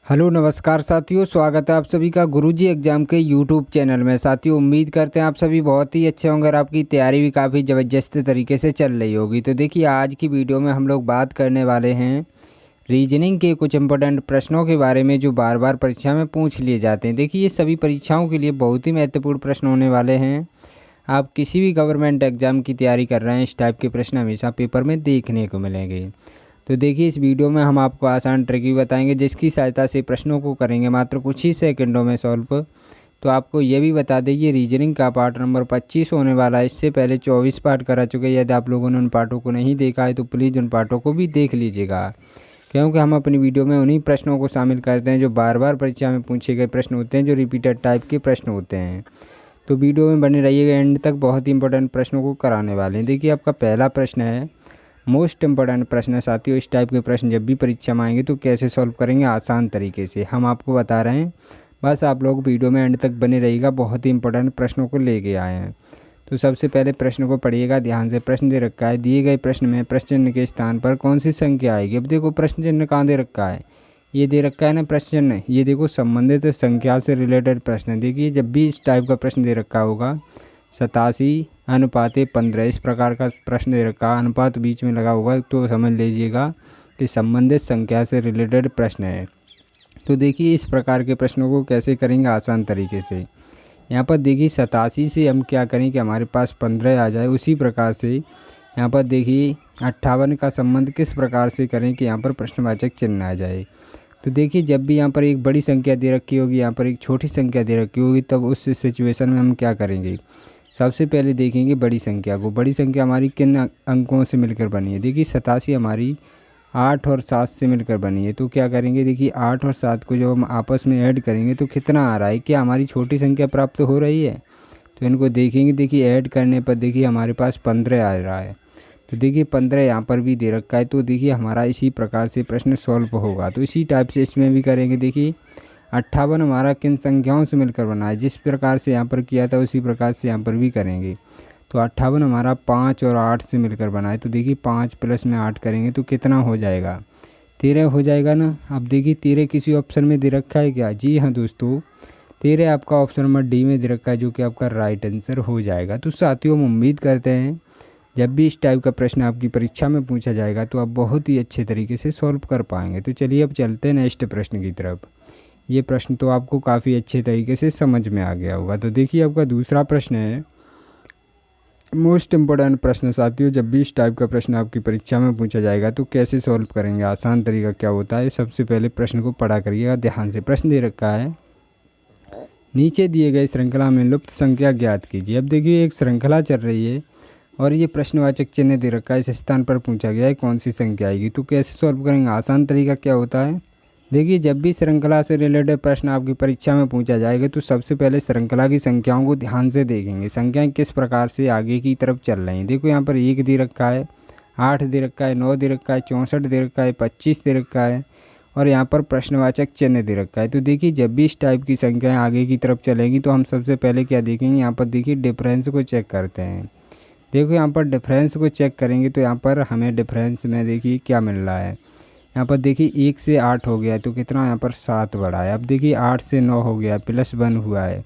Hello नमस्कार साथियों, स्वागत है आप सभी का गुरुजी एग्जाम के यूट्यूब चैनल में। साथियों, उम्मीद करते हैं आप सभी बहुत ही अच्छे होंगे और आपकी तैयारी भी काफ़ी ज़बरदस्त तरीके से चल रही होगी। तो देखिए, आज की वीडियो में हम लोग बात करने वाले हैं रीजनिंग के कुछ इंपॉर्टेंट प्रश्नों के बारे में जो बार बार परीक्षा में पूछ लिए जाते हैं। देखिए, ये सभी परीक्षाओं के लिए बहुत ही महत्वपूर्ण प्रश्न होने वाले हैं। आप किसी भी गवर्नमेंट एग्ज़ाम की तैयारी कर रहे हैं, इस टाइप के प्रश्न हमेशा पेपर में देखने को मिलेंगे। तो देखिए, इस वीडियो में हम आपको आसान ट्रिक भी बताएंगे जिसकी सहायता से प्रश्नों को करेंगे मात्र कुछ ही सेकंडों में सॉल्व। तो आपको ये भी बता दें, ये रीजनिंग का पार्ट नंबर 25 होने वाला है। इससे पहले 24 पार्ट करा चुके हैं। यदि आप लोगों ने उन पार्टों को नहीं देखा है तो प्लीज़ उन पार्टों को भी देख लीजिएगा, क्योंकि हम अपनी वीडियो में उन्हीं प्रश्नों को शामिल करते हैं जो बार बार परीक्षा में पूछे गए प्रश्न होते हैं, जो रिपीटेड टाइप के प्रश्न होते हैं। तो वीडियो में बने रहिएगा एंड तक, बहुत ही इंपॉर्टेंट प्रश्नों को कराने वाले हैं। देखिए, आपका पहला प्रश्न है, मोस्ट इम्पोर्टेंट प्रश्न है साथियों। इस टाइप के प्रश्न जब भी परीक्षा में आएंगे तो कैसे सॉल्व करेंगे आसान तरीके से, हम आपको बता रहे हैं। बस आप लोग वीडियो में एंड तक बने रहिएगा, बहुत ही इंपॉर्टेंट प्रश्नों को लेके आए हैं। तो सबसे पहले प्रश्न को पढ़िएगा ध्यान से। प्रश्न दे रखा है, दिए गए प्रश्न में प्रश्न चिन्ह के स्थान पर कौन सी संख्या आएगी। अब देखो, प्रश्न चिन्ह कहाँ दे रखा है, ये दे रखा है ना प्रश्न चिन्ह। ये देखो, संबंधित संख्या से रिलेटेड प्रश्न। देखिए, जब भी इस टाइप का प्रश्न दे रखा होगा 87 अनुपाते 15 इस प्रकार का प्रश्न दे रखा, अनुपात बीच में लगा होगा, तो समझ लीजिएगा कि संबंधित संख्या से रिलेटेड प्रश्न है। तो देखिए, इस प्रकार के प्रश्नों को कैसे करेंगे आसान तरीके से। यहाँ पर देखिए, 87 से हम क्या करें कि हमारे पास 15 आ जाए। उसी प्रकार से यहाँ पर देखिए 58 का संबंध किस प्रकार से करें कि यहाँ पर प्रश्नवाचक चिन्ह आ जाए। तो देखिए, जब भी यहाँ पर एक बड़ी संख्या दे रखी होगी, यहाँ पर एक छोटी संख्या दे रखी होगी, तब उस सिचुएशन में हम क्या करेंगे, सबसे पहले देखेंगे बड़ी संख्या को। बड़ी संख्या हमारी किन अंकों से मिलकर बनी है। देखिए, 87 हमारी 8 और 7 से मिलकर बनी है। तो क्या करेंगे, देखिए 8 और 7 को जब हम आपस में ऐड करेंगे तो कितना आ रहा है, क्या हमारी छोटी संख्या प्राप्त हो रही है। तो इनको देखेंगे, देखिए ऐड करने पर देखिए हमारे पास 15 आ रहा है। तो देखिए 15 यहाँ पर भी दे रखा है। तो देखिए हमारा इसी प्रकार से प्रश्न सॉल्व होगा। तो इसी टाइप से इसमें भी करेंगे। देखिए 58 हमारा किन संख्याओं से मिलकर बना है, जिस प्रकार से यहाँ पर किया था उसी प्रकार से यहाँ पर भी करेंगे। तो 58 हमारा 5 और 8 से मिलकर बना है। तो देखिए 5 प्लस में 8 करेंगे तो कितना हो जाएगा, 13 हो जाएगा ना। अब देखिए 13 किसी ऑप्शन में दे रखा है क्या, जी हाँ दोस्तों, 13 आपका ऑप्शन नंबर डी में दे रखा है, जो कि आपका राइट आंसर हो जाएगा। तो साथियों, हम उम्मीद करते हैं जब भी इस टाइप का प्रश्न आपकी परीक्षा में पूछा जाएगा तो आप बहुत ही अच्छे तरीके से सॉल्व कर पाएंगे। तो चलिए अब चलते हैं नेक्स्ट प्रश्न की तरफ। ये प्रश्न तो आपको काफ़ी अच्छे तरीके से समझ में आ गया होगा। तो देखिए, आपका दूसरा प्रश्न है, मोस्ट इम्पोर्टेंट प्रश्न साथियों। जब भी इस टाइप का प्रश्न आपकी परीक्षा में पूछा जाएगा तो कैसे सॉल्व करेंगे, आसान तरीका क्या होता है। सबसे पहले प्रश्न को पढ़ा करिएगा ध्यान से। प्रश्न दे रखा है, नीचे दिए गए श्रृंखला में लुप्त संख्या ज्ञात कीजिए। अब देखिए, एक श्रृंखला चल रही है और ये प्रश्नवाचक चिन्ह दे रखा है, इस स्थान पर पूछा गया है कौन सी संख्या आएगी। तो कैसे सॉल्व करेंगे, आसान तरीका क्या होता है। देखिए, जब भी श्रृंखला से रिलेटेड प्रश्न आपकी परीक्षा में पूछा जाएगा तो सबसे पहले श्रृंखला की संख्याओं को ध्यान से देखेंगे, संख्याएं किस प्रकार से आगे की तरफ चल रही हैं। देखो, यहाँ पर 1 दे रखा है, 8 दे रखा है, 9 दे रखा है, 64 दे रखा है, 25 दे रखा है और यहाँ पर प्रश्नवाचक चिन्ह दे रखा है। तो देखिए, जब भी इस टाइप की संख्याएँ आगे की तरफ चलेंगी तो हम सबसे पहले क्या देखेंगे, यहाँ पर देखिए डिफरेंस को चेक करते हैं। देखो, यहाँ पर डिफरेंस को चेक करेंगे तो यहाँ पर हमें डिफरेंस में देखिए क्या मिल रहा है। यहाँ पर देखिए 1 से 8 हो गया है तो कितना यहाँ पर 7 बढ़ा है। अब देखिए 8 से 9 हो गया, +1 हुआ है।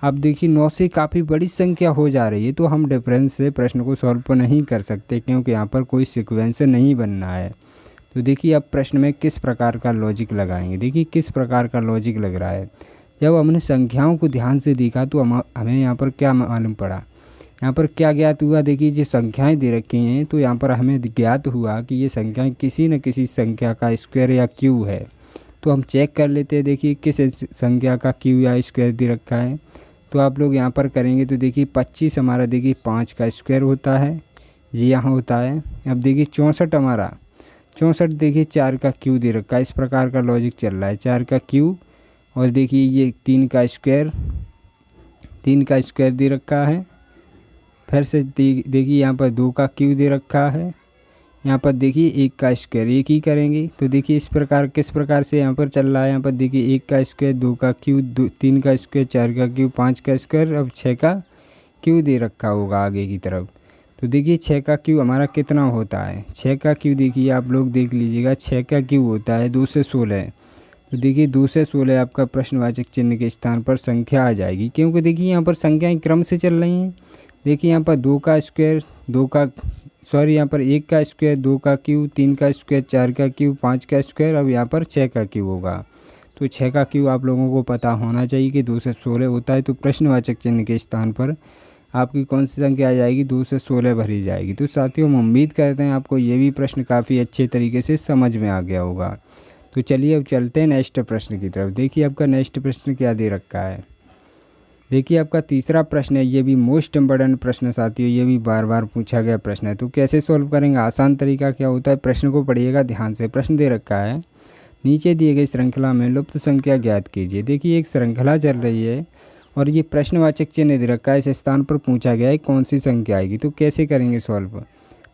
अब देखिए 9 से काफ़ी बड़ी संख्या हो जा रही है, तो हम डिफरेंस से प्रश्न को सॉल्व नहीं कर सकते, क्योंकि यहाँ पर कोई सीक्वेंस नहीं बनना है। तो देखिए, अब प्रश्न में किस प्रकार का लॉजिक लगाएंगे। देखिए, किस प्रकार का लॉजिक लग रहा है। जब हमने संख्याओं को ध्यान से देखा तो हमें यहाँ पर क्या मालूम पड़ा, यहाँ पर क्या ज्ञात हुआ। देखिए, जो संख्याएं दे रखी हैं तो यहाँ पर हमें ज्ञात हुआ कि ये संख्याएं किसी न किसी संख्या का स्क्वायर या क्यू है। तो हम चेक कर लेते हैं, देखिए किस संख्या का क्यू या स्क्वायर दे रखा है। तो आप लोग यहाँ पर करेंगे तो देखिए 25 हमारा देखिए 5 का स्क्वायर होता है, जी यहाँ होता है। अब देखिए 64 हमारा 64 देखिए 4 का क्यू दे रखा है। इस प्रकार का लॉजिक चल रहा है, 4 का क्यू और देखिए ये 3 का स्क्वायर, 3 का स्क्वायर दे रखा है। फिर से देखिए यहाँ पर 2 का क्यू दे रखा है, यहाँ पर देखिए 1 का स्क्वायर, एक ही करेंगे। तो देखिए इस प्रकार किस प्रकार से यहाँ पर चल रहा है। यहाँ पर देखिए 1 का स्क्वायर, 2 का क्यू, 3 का स्क्वायर, 4 का क्यू, 5 का स्क्वायर, अब 6 का क्यू दे रखा होगा आगे की तरफ। तो देखिए 6 का क्यू हमारा कितना होता है, 6 का क्यू देखिए आप लोग देख लीजिएगा, 6 का क्यू होता है 2 से 16। तो देखिए 2 से 16 आपका प्रश्नवाचक चिन्ह के स्थान पर संख्या आ जाएगी, क्योंकि देखिए यहाँ पर संख्याएं क्रम से चल रही हैं। देखिए यहाँ पर 2 का स्क्वायर, यहाँ पर 1 का स्क्वायर, 2 का क्यूब, 3 का स्क्वायर, 4 का क्यूब, 5 का स्क्वायर, अब यहाँ पर 6 का क्यूब होगा। तो 6 का क्यूब आप लोगों को पता होना चाहिए कि 2 से 16 होता है। तो प्रश्नवाचक चिन्ह के स्थान पर आपकी कौन सी संख्या आ जाएगी, 2 से 16 भरी जाएगी। तो साथियों, हम उम्मीद करते हैं आपको ये भी प्रश्न काफ़ी अच्छे तरीके से समझ में आ गया होगा। तो चलिए अब चलते हैं नेक्स्ट प्रश्न की तरफ। देखिए आपका नेक्स्ट प्रश्न क्या दे रखा है। देखिए आपका तीसरा प्रश्न है, ये भी मोस्ट इम्पोर्टेंट प्रश्न साथियों, ये भी बार बार पूछा गया प्रश्न है। तो कैसे सॉल्व करेंगे, आसान तरीका क्या होता है, प्रश्न को पढ़िएगा ध्यान से। प्रश्न दे रखा है, नीचे दिए गई श्रृंखला में लुप्त संख्या ज्ञात कीजिए। देखिए एक श्रृंखला चल रही है और ये प्रश्नवाचक चिन्ह दे रखा है, इस स्थान पर पूछा गया है कौन सी संख्या आएगी। तो कैसे करेंगे सॉल्व।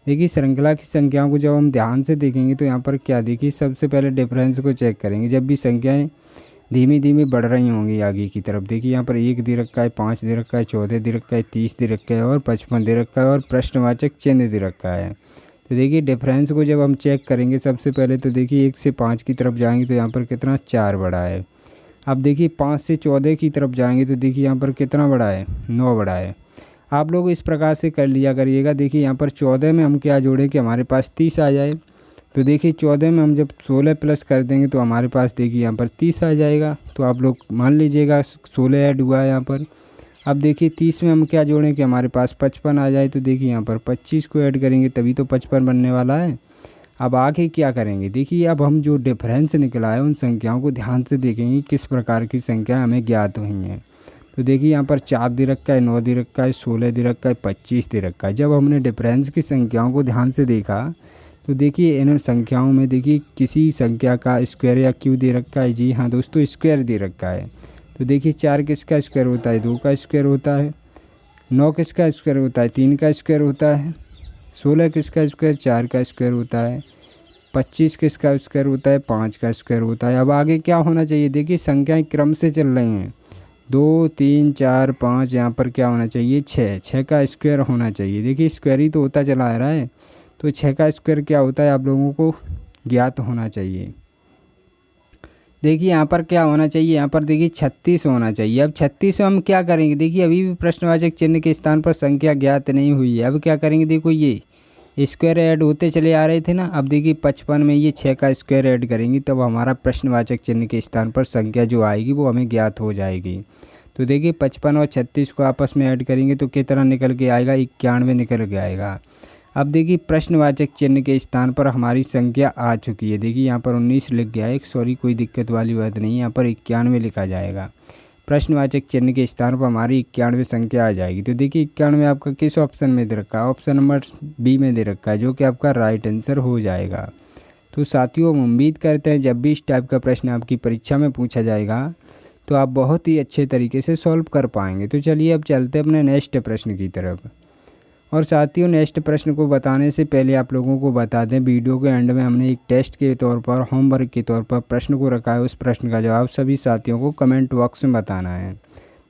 देखिए श्रृंखला की संख्याओं को जब हम ध्यान से देखेंगे तो यहाँ पर क्या, देखिए सबसे पहले डिफरेंस को चेक करेंगे। जब भी संख्याएं धीमी धीमी बढ़ रही होंगी आगे की तरफ, देखिए यहाँ पर 1 दे रखा है, 5 दे रखा है, 14 दे रखा है, 30 दे रखा है और 55 दे रखा है और प्रश्नवाचक चिन्ह दे रखा है। तो देखिए डिफरेंस को जब हम चेक करेंगे सबसे पहले, तो देखिए 1 से 5 की तरफ जाएंगे तो यहाँ पर कितना, 4 बढ़ा है। अब देखिए 5 से 14 की तरफ जाएंगे तो देखिए यहाँ पर कितना बढ़ा है, 9 बढ़ा है। आप लोग इस प्रकार से कर लिया करिएगा। देखिए यहाँ पर 14 में हम क्या जोड़ें कि हमारे पास 30 आ जाए। तो देखिए 14 में हम जब 16 प्लस कर देंगे तो हमारे पास देखिए यहाँ पर 30 आ जाएगा। तो आप लोग मान लीजिएगा 16 ऐड हुआ है यहाँ पर। अब देखिए 30 में हम क्या जोड़ें कि हमारे पास 55 आ जाए। तो देखिए यहाँ पर 25 को ऐड करेंगे तभी तो 55 बनने वाला है। अब आगे क्या करेंगे, देखिए अब हम जो डिफरेंस निकला है उन संख्याओं को ध्यान से देखेंगे किस प्रकार की संख्या हमें ज्ञात हुई हैं। तो देखिए यहाँ पर 4 दे रखा है, 9 दे रखा है, 16 दे रखा है, 25 दे रखा है। जब हमने डिफरेंस की संख्याओं को ध्यान से देखा तो देखिए इन संख्याओं में देखिए किसी संख्या का स्क्वायर या क्यू दे रखा है। जी हाँ दोस्तों, स्क्वायर दे रखा है। तो देखिए 4 किसका स्क्वायर होता है, 2 का स्क्वायर होता है। 9 किसका स्क्वायर होता है, 3 का स्क्वायर होता है। 16 किसका स्क्वायर, 4 का स्क्वायर होता है। 25 किसका स्क्वायर होता है, 5 का स्क्वायर होता है। अब आगे क्या होना चाहिए, देखिए संख्याएं क्रम से चल रही हैं, 2 3 4 5, यहाँ पर क्या होना चाहिए, 6 का स्क्वायर होना चाहिए। देखिए स्क्वायर ही तो होता चला आ रहा है, तो 6 का स्क्वायर क्या होता है आप लोगों को ज्ञात होना चाहिए। देखिए यहाँ पर क्या होना चाहिए, यहाँ पर देखिए 36 होना चाहिए। अब 36 में हम क्या करेंगे, देखिए अभी भी प्रश्नवाचक चिन्ह के स्थान पर संख्या ज्ञात नहीं हुई है। अब क्या करेंगे, देखो ये स्क्वायर ऐड होते चले आ रहे थे ना। अब देखिए 55 में ये 6 का स्क्वायर ऐड करेंगे तब हमारा प्रश्नवाचक चिन्ह के स्थान पर संख्या जो आएगी वो हमें ज्ञात हो जाएगी। तो देखिए 55 और 36 को आपस में ऐड करेंगे तो कितना निकल के आएगा, 91 निकल के आएगा। अब देखिए प्रश्नवाचक चिन्ह के स्थान पर हमारी संख्या आ चुकी है। देखिए यहाँ पर 19 लिख गया है, सॉरी कोई दिक्कत वाली बात नहीं, यहाँ पर 91 लिखा जाएगा। प्रश्नवाचक चिन्ह के स्थान पर हमारी 91 संख्या आ जाएगी। तो देखिए 91 आपका किस ऑप्शन में दे रखा है, ऑप्शन नंबर बी में दे रखा है, जो कि आपका राइट आंसर हो जाएगा। तो साथियों हम उम्मीद करते हैं जब भी इस टाइप का प्रश्न आपकी परीक्षा में पूछा जाएगा तो आप बहुत ही अच्छे तरीके से सॉल्व कर पाएंगे। तो चलिए अब चलते हैं अपने नेक्स्ट प्रश्न की तरफ। और साथियों नेक्स्ट प्रश्न को बताने से पहले आप लोगों को बता दें, वीडियो के एंड में हमने एक टेस्ट के तौर पर, होमवर्क के तौर पर प्रश्न को रखा है। उस प्रश्न का जवाब सभी साथियों को कमेंट बॉक्स में बताना है।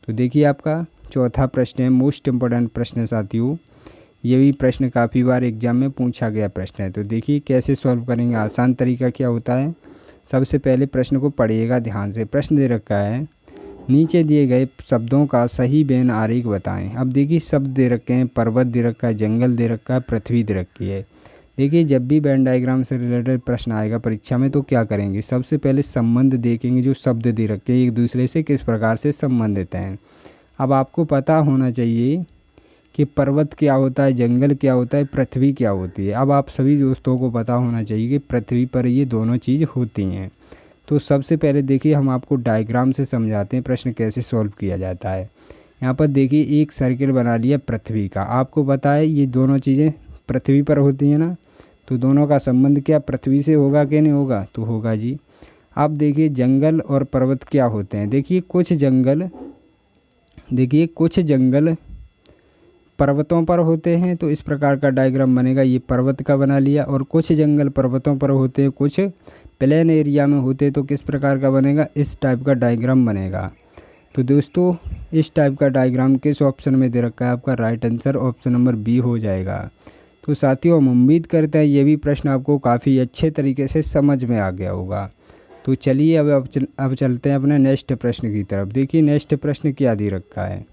तो देखिए आपका चौथा प्रश्न है, मोस्ट इम्पोर्टेंट प्रश्न है साथियों। ये भी प्रश्न काफ़ी बार एग्जाम में पूछा गया प्रश्न है। तो देखिए कैसे सॉल्व करेंगे, आसान तरीका क्या होता है। सबसे पहले प्रश्न को पढ़िएगा ध्यान से। प्रश्न दे रखा है, नीचे दिए गए शब्दों का सही वेन आरेख बताएं। अब देखिए शब्द दे रखे हैं, पर्वत दे रखा है, जंगल दे रखा है, पृथ्वी दे रखी है। देखिए जब भी वेन डायग्राम से रिलेटेड प्रश्न आएगा परीक्षा में तो क्या करेंगे, सबसे पहले संबंध देखेंगे। जो शब्द दे रखे हैं एक दूसरे से किस प्रकार से संबंधित हैं। अब आपको पता होना चाहिए कि पर्वत क्या होता है, जंगल क्या होता है, पृथ्वी क्या होती है। अब आप सभी दोस्तों को पता होना चाहिए कि पृथ्वी पर ये दोनों चीज़ होती हैं। तो सबसे पहले देखिए हम आपको डायग्राम से समझाते हैं प्रश्न कैसे सॉल्व किया जाता है। यहाँ पर देखिए एक सर्किल बना लिया पृथ्वी का। आपको पता है ये दोनों चीज़ें पृथ्वी पर होती हैं ना, तो दोनों का संबंध क्या पृथ्वी से होगा कि नहीं होगा, तो होगा जी। अब देखिए जंगल और पर्वत क्या होते हैं। देखिए कुछ जंगल पर्वतों पर होते हैं, तो इस प्रकार का डायग्राम बनेगा। ये पर्वत का बना लिया। और कुछ जंगल पर्वतों पर होते हैं, कुछ प्लेन एरिया में होते, तो किस प्रकार का बनेगा, इस टाइप का डायग्राम बनेगा। तो दोस्तों इस टाइप का डायग्राम किस ऑप्शन में दे रखा है, आपका right answer option number B हो जाएगा। तो साथियों हम उम्मीद करते हैं ये भी प्रश्न आपको काफ़ी अच्छे तरीके से समझ में आ गया होगा। तो चलिए अब चलते हैं अपने नेक्स्ट प्रश्न की तरफ। देखिए नेक्स्ट प्रश्न क्या दे रखा है।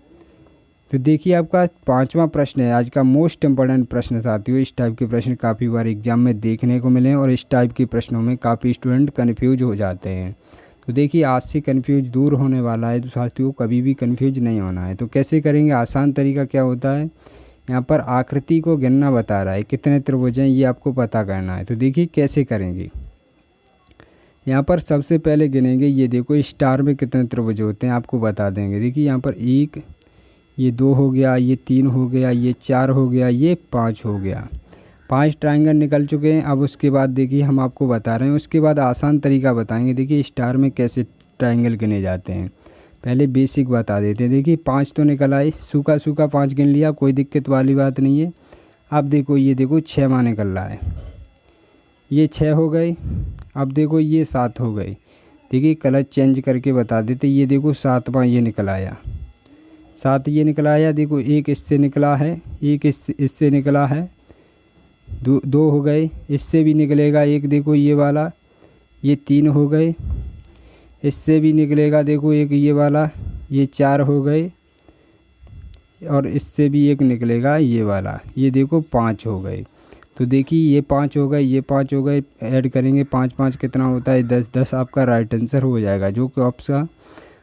तो देखिए आपका 5वां प्रश्न है आज का मोस्ट इम्पोर्टेंट प्रश्न साथियों। इस टाइप के प्रश्न काफ़ी बार एग्जाम में देखने को मिले हैं और इस टाइप के प्रश्नों में काफ़ी स्टूडेंट कन्फ्यूज हो जाते हैं। तो देखिए आज से कन्फ्यूज दूर होने वाला है, तो साथियों कभी भी कन्फ्यूज नहीं होना है। तो कैसे करेंगे, आसान तरीका क्या होता है, यहाँ पर आकृति को गिनना बता रहा है, कितने त्रिभुज हैं ये आपको पता करना है। तो देखिए कैसे करेंगे, यहाँ पर सबसे पहले गिनेंगे। ये देखो स्टार में कितने त्रिभुज होते हैं आपको बता देंगे। देखिए यहाँ पर 1, ये 2 हो गया, ये 3 हो गया, ये 4 हो गया, ये 5 हो गया। 5 ट्रायंगल निकल चुके हैं। अब उसके बाद देखिए हम आपको बता रहे हैं, उसके बाद आसान तरीका बताएंगे। देखिए स्टार में कैसे ट्रायंगल गिने जाते हैं, पहले बेसिक बता देते हैं। देखिए 5 तो निकल आए, सूखा सूखा 5 गिन लिया, कोई दिक्कत वाली बात नहीं है। अब देखो ये देखो 6 माँ निकल रहा है, ये 6 हो गए। अब देखो ये 7 हो गए। देखिए कलर चेंज करके बता देते, ये देखो 7वां ये निकल आया, 7 ये निकल आया। देखो एक इससे निकला है, एक इससे निकला है, 2 हो गए, इससे भी निकलेगा एक, देखो ये वाला, ये 3 हो गए, इससे भी निकलेगा देखो एक ये वाला, ये 4 हो गए, और इससे भी एक निकलेगा ये वाला, ये देखो 5 हो गए। तो देखिए ये 5 हो गए, ये 5 हो गए, ऐड करेंगे 5 5 कितना होता है 10, 10 आपका राइट आंसर हो जाएगा, जो कि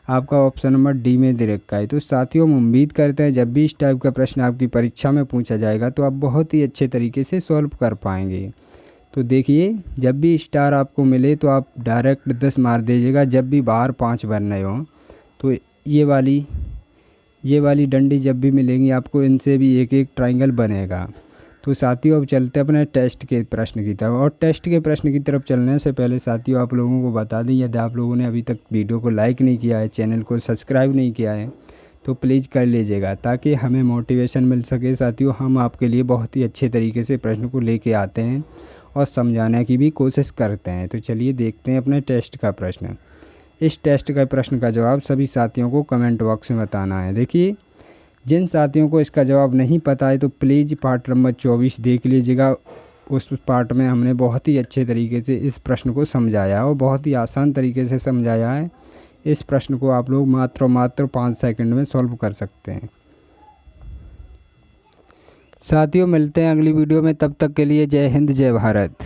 आपका ऑप्शन नंबर डी में दे रखा है। तो साथियों हम उम्मीद करते हैं जब भी इस टाइप का प्रश्न आपकी परीक्षा में पूछा जाएगा तो आप बहुत ही अच्छे तरीके से सॉल्व कर पाएंगे। तो देखिए जब भी स्टार आपको मिले तो आप डायरेक्ट 10 मार दीजिएगा। जब भी बाहर 5 बनने हों तो ये वाली डंडी जब भी मिलेंगी आपको, इनसे भी एक एक ट्रायंगल बनेगा। तो साथियों अब चलते हैं अपने टेस्ट के प्रश्न की तरफ। और टेस्ट के प्रश्न की तरफ चलने से पहले साथियों आप लोगों को बता दें, यदि आप लोगों ने अभी तक वीडियो को लाइक नहीं किया है, चैनल को सब्सक्राइब नहीं किया है, तो प्लीज़ कर लीजिएगा ताकि हमें मोटिवेशन मिल सके। साथियों हम आपके लिए बहुत ही अच्छे तरीके से प्रश्न को लेके आते हैं और समझाने की भी कोशिश करते हैं। तो चलिए देखते हैं अपने टेस्ट का प्रश्न। इस टेस्ट का प्रश्न का जवाब सभी साथियों को कमेंट बॉक्स में बताना है। देखिए जिन साथियों को इसका जवाब नहीं पता है तो प्लीज़ पार्ट नंबर 24 देख लीजिएगा। उस पार्ट में हमने बहुत ही अच्छे तरीके से इस प्रश्न को समझाया और बहुत ही आसान तरीके से समझाया है। इस प्रश्न को आप लोग मात्र 5 सेकंड में सॉल्व कर सकते हैं। साथियों मिलते हैं अगली वीडियो में, तब तक के लिए जय हिंद जय भारत।